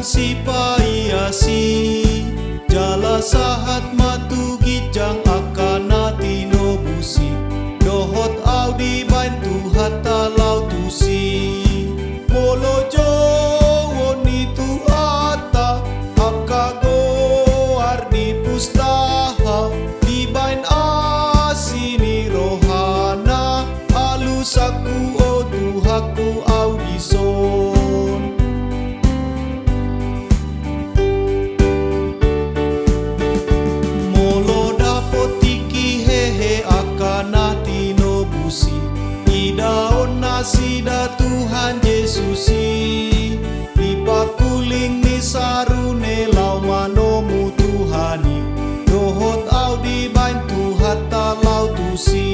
sipaiasi jala sahat matu gijang akana tino busi dohot au di bain tuhat talau tusi molo jowoni tu ata akago ardi pustaha di bain asini rohana alusaku o tuhaku au dison molo dapotiki hehe akana tino busi idaon nasida Tuhan Yesusi dipakuling ni sarune lau manomu Tuhani dohot au di bain tuhat talau tusi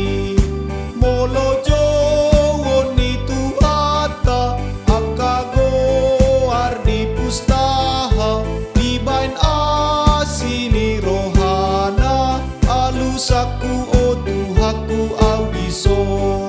molo jowoni tu ata akago ardi pustaha di bain asini rohana alusaku o tuhaku au dison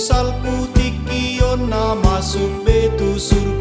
salpu tikion na masuk betu surga